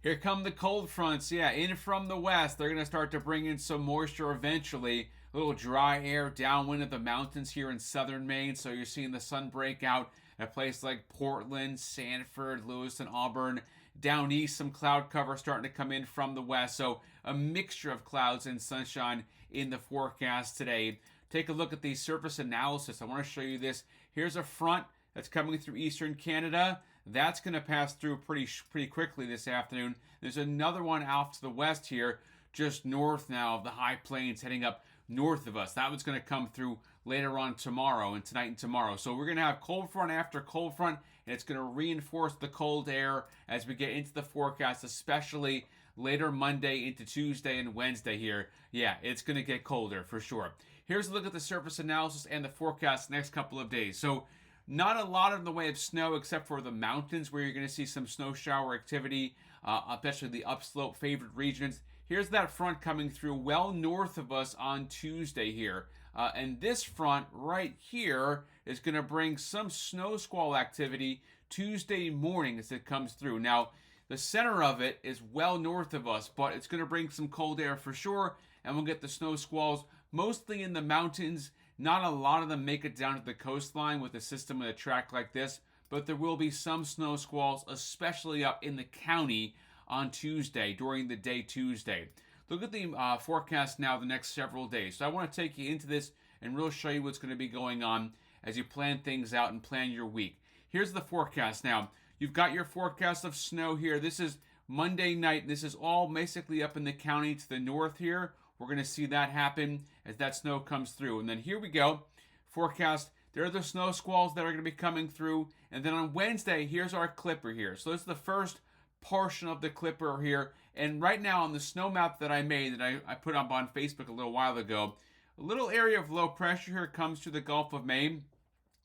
Here come the cold fronts. Yeah, in from the west. They're going to start to bring in some moisture eventually. A little dry air downwind of the mountains here in southern Maine. So you're seeing the sun break out at places like Portland, Sanford, Lewis, and Auburn. Down east, some cloud cover starting to come in from the west. So a mixture of clouds and sunshine in the forecast today. Take a look at the surface analysis. I want to show you this. Here's a front that's coming through eastern Canada. That's going to pass through pretty quickly this afternoon. There's another one off to the west here, just north now of the high plains, heading up north of us. That one's going to come through later on tomorrow and tonight and tomorrow. So we're going to have cold front after cold front, and it's going to reinforce the cold air as we get into the forecast, especially later Monday into Tuesday and Wednesday here. Yeah, it's going to get colder for sure. Here's a look at the surface analysis and the forecast next couple of days. So not a lot in the way of snow except for the mountains where you're going to see some snow shower activity, especially the upslope favored regions. Here's that front coming through well north of us on Tuesday here. And this front right here is going to bring some snow squall activity Tuesday morning as it comes through. Now, the center of it is well north of us, but it's going to bring some cold air for sure, and we'll get the snow squalls mostly in the mountains. Not a lot of them make it down to the coastline with a system with a track like this, but there will be some snow squalls, especially up in the county on Tuesday, during the day Tuesday. Look at the forecast now the next several days. So I want to take you into this and really show you what's going to be going on as you plan things out and plan your week. Here's the forecast now. You've got your forecast of snow here. This is Monday night. This is all basically up in the county to the north here. We're going to see that happen as that snow comes through. And then here we go. Forecast. There are the snow squalls that are going to be coming through. And then on Wednesday, here's our clipper here. So this is the first portion of the clipper here. And right now on the snow map that I made, that I put up on Facebook a little while ago, a little area of low pressure here comes to the Gulf of Maine.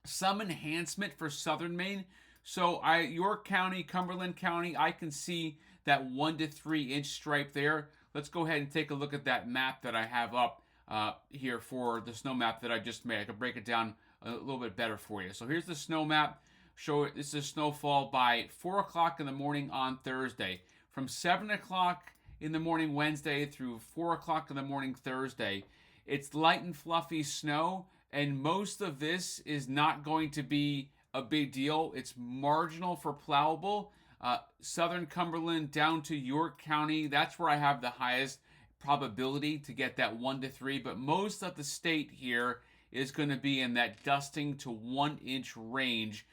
Some enhancement for southern Maine. So York County, Cumberland County, I can see that 1 to 3 inch stripe there. Let's go ahead and take a look at that map that I have up here for the snow map that I just made. I can break it down a little bit better for you. So here's the snow map. This is snowfall by 4 o'clock in the morning on Thursday. From 7 o'clock in the morning Wednesday through 4 o'clock in the morning Thursday. It's light and fluffy snow, and most of this is not going to be a big deal. It's marginal for plowable. Southern Cumberland down to York County, that's where I have the highest probability to get that 1 to 3. But most of the state here is going to be in that dusting to 1 inch range.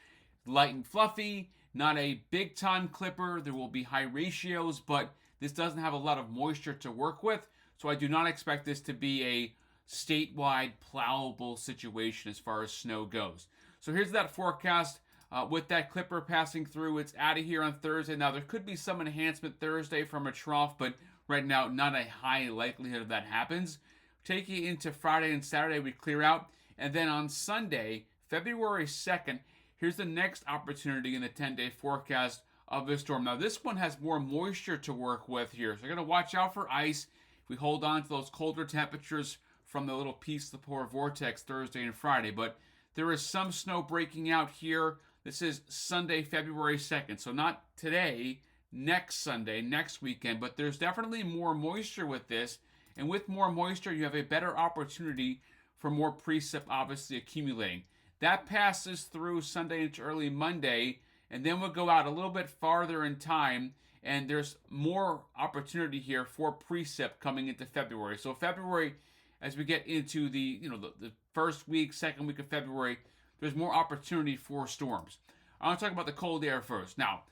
Light and fluffy, not a big time clipper. There will be high ratios, but this doesn't have a lot of moisture to work with. So I do not expect this to be a statewide plowable situation as far as snow goes. So here's that forecast. With that clipper passing through, it's out of here on Thursday. Now, there could be some enhancement Thursday from a trough, but right now, not a high likelihood of that happens. Take you into Friday and Saturday, we clear out. And then on Sunday, February 2nd, here's the next opportunity in the 10-day forecast of this storm. Now, this one has more moisture to work with here, so you're going to watch out for ice. If we hold on to those colder temperatures from the little piece of the polar vortex Thursday and Friday, but there is some snow breaking out here. This is Sunday, February 2nd. So not today, next Sunday, next weekend, but there's definitely more moisture with this. And with more moisture, you have a better opportunity for more precip obviously accumulating. That passes through Sunday into early Monday, and then we'll go out a little bit farther in time, and there's more opportunity here for precip coming into February. So February, as we get into the first week, second week of February, there's more opportunity for storms. I want to talk about the cold air first. Now,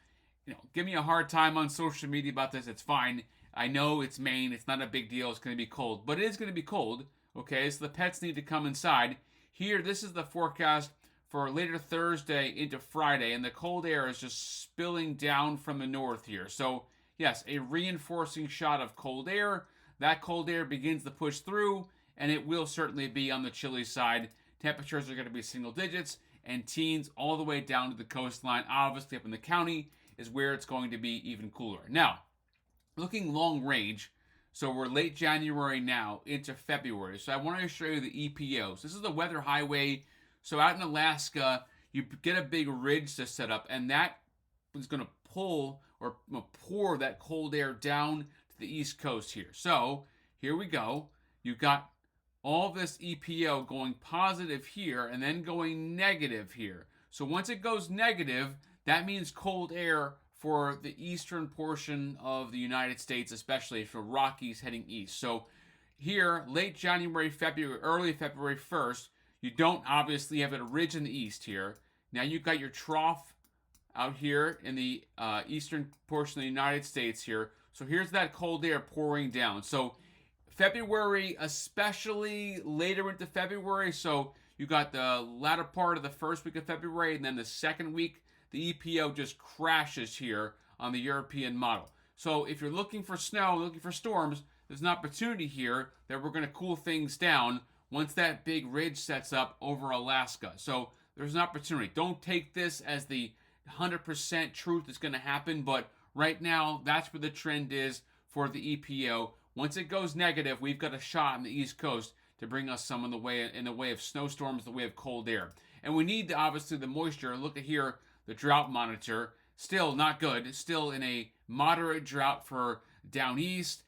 give me a hard time on social media about this. It's fine. I know it's Maine. It's not a big deal. It's going to be cold, but it is going to be cold. Okay, so the pets need to come inside. Here, this is the forecast for later Thursday into Friday, and the cold air is just spilling down from the north here. So, yes, a reinforcing shot of cold air. That cold air begins to push through, and it will certainly be on the chilly side. Temperatures are going to be single digits and teens all the way down to the coastline. Obviously, up in the county is where it's going to be even cooler. Now, looking long range, so we're late January now into February. So I want to show you the EPOs. This is the weather highway. So out in Alaska, you get a big ridge to set up, and that is going to pull or pour that cold air down to the East Coast here. So here we go. You've got all this EPO going positive here and then going negative here. So once it goes negative, that means cold air for the eastern portion of the United States, especially for Rockies heading east. So here, late January, February, early February 1st, you don't obviously have a ridge in the east here. Now you've got your trough out here in the eastern portion of the United States here. So here's that cold air pouring down. So February, especially later into February, so you got the latter part of the first week of February, and then the second week, the EPO just crashes here on the European model. So if you're looking for snow, looking for storms, there's an opportunity here that we're going to cool things down once that big ridge sets up over Alaska. So there's an opportunity. Don't take this as the 100% truth that's going to happen, but right now, that's where the trend is for the EPO. Once it goes negative, we've got a shot on the East Coast to bring us some in the way of snowstorms, the way of cold air. And we need, obviously, the moisture. Look at here, the drought monitor. Still not good. It's still in a moderate drought for down east,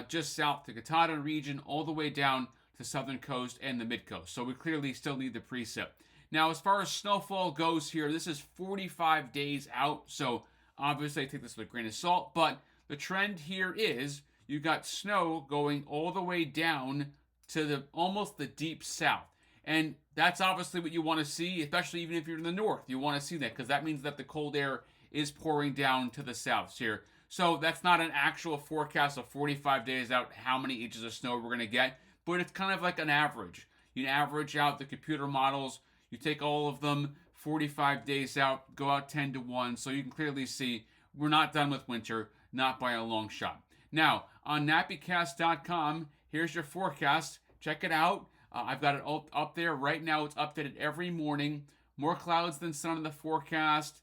just south to Katahdin region, all the way down to southern coast and the mid coast. So we clearly still need the precip. Now, as far as snowfall goes here, this is 45 days out. So obviously, I take this with a grain of salt. But the trend here is you've got snow going all the way down to almost the deep south. And that's obviously what you want to see, especially even if you're in the north. You want to see that because that means that the cold air is pouring down to the south here. So that's not an actual forecast of 45 days out how many inches of snow we're going to get, but it's kind of like an average. You average out the computer models, you take all of them 45 days out, go out 10 to 1, so you can clearly see we're not done with winter, not by a long shot. Now, on nappycast.com, here's your forecast. Check it out. I've got it up there right now. It's updated every morning. More clouds than sun in the forecast.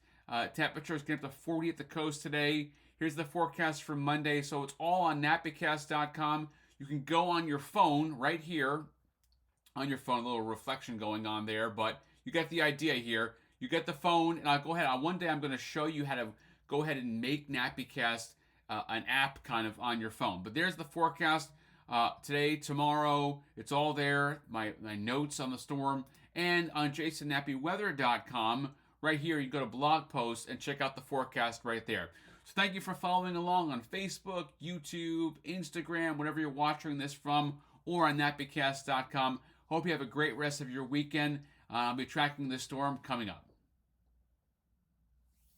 Temperatures get up to 40 at the coast today. Here's the forecast for Monday. So it's all on nappycast.com. You can go on your phone right here. On your phone, a little reflection going on there, but you get the idea here. You get the phone, and I'll go ahead. One day I'm going to show you how to go ahead and make NappyCast an app kind of on your phone. But there's the forecast today, tomorrow. It's all there. My notes on the storm. And on jasonnappyweather.com, right here, you go to blog posts and check out the forecast right there. So thank you for following along on Facebook, YouTube, Instagram, whatever you're watching this from, or on nappycast.com. Hope you have a great rest of your weekend. I'll be tracking the storm coming up.